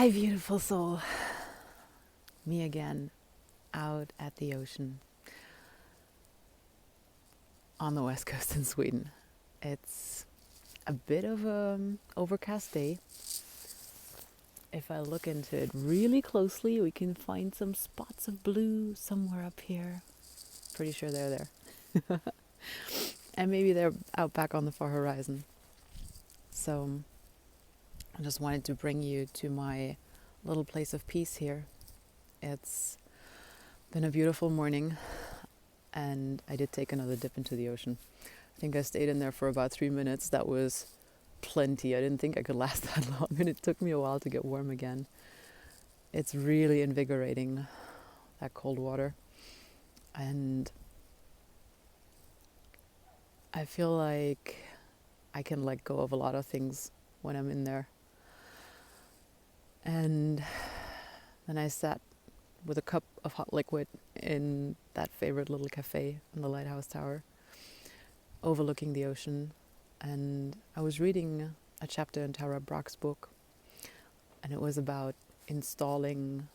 Hi, beautiful soul. Me again, out at the ocean on the west coast in Sweden. It's a bit of an overcast day. If I look into it really closely, we can find some spots of blue somewhere up here. Pretty sure they're there. And maybe they're out back on the far horizon. So I just wanted to bring you to my little place of peace here. It's been a beautiful morning, and I did take another dip into the ocean. I think I stayed in there for about 3 minutes. That was plenty. I didn't think I could last that long, and it took me a while to get warm again. It's really invigorating, that cold water. And I feel like I can let go of a lot of things when I'm in there. And then I sat with a cup of hot liquid in that favorite little cafe in the lighthouse tower, overlooking the ocean. And I was reading a chapter in Tara Brach's book, and it was about installing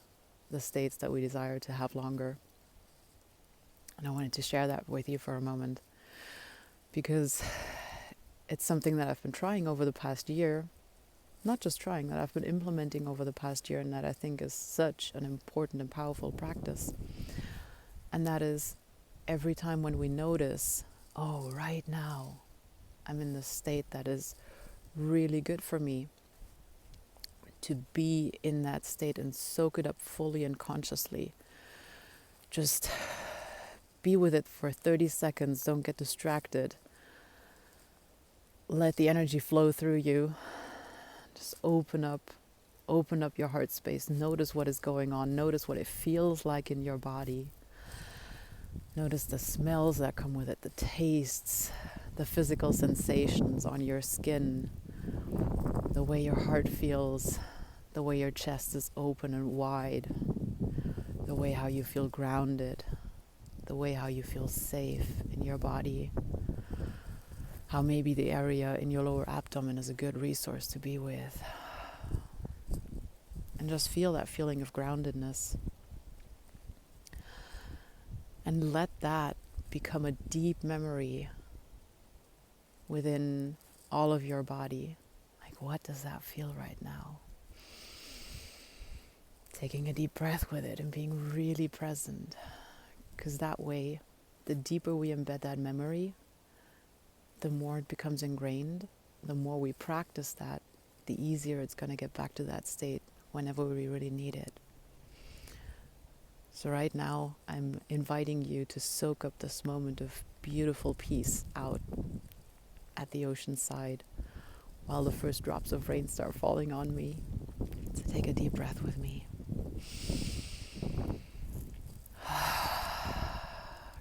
the states that we desire to have longer. And I wanted to share that with you for a moment, because it's something that I've been trying over the past year. Not just trying, that I've been implementing over the past year, and that I think is such an important and powerful practice. And that is, every time when we notice, oh, right now I'm in this state that is really good for me, to be in that state and soak it up fully and consciously. Just be with it for 30 seconds. Don't get distracted. Let the energy flow through you. Just open up your heart space. Notice what is going on. Notice what it feels like in your body. Notice the smells that come with it, the tastes, the physical sensations on your skin, the way your heart feels, the way your chest is open and wide, the way how you feel grounded, the way how you feel safe in your body, how maybe the area in your lower abdomen is a good resource to be with. And just feel that feeling of groundedness. And let that become a deep memory within all of your body. Like, what does that feel right now? Taking a deep breath with it and being really present. Because that way, the deeper we embed that memory, the more it becomes ingrained. The more we practice that, the easier it's going to get back to that state whenever we really need it. So right now, I'm inviting you to soak up this moment of beautiful peace out at the ocean side while the first drops of rain start falling on me. So take a deep breath with me.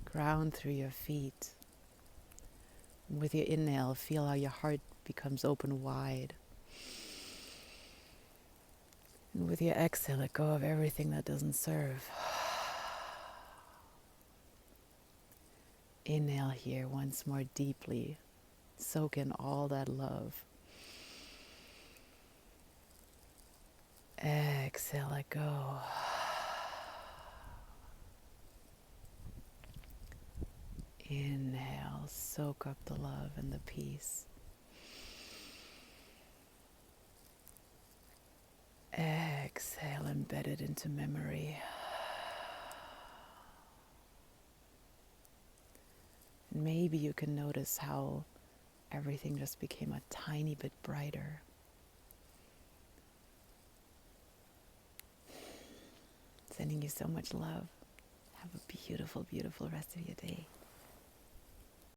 Ground through your feet. And with your inhale, feel how your heart becomes open wide. And with your exhale, let go of everything that doesn't serve. Inhale here once more deeply. Soak in all that love. Exhale, let go. Inhale, soak up the love and the peace. Exhale, embed it into memory. Maybe you can notice how everything just became a tiny bit brighter. Sending you so much love. Have a beautiful, beautiful rest of your day.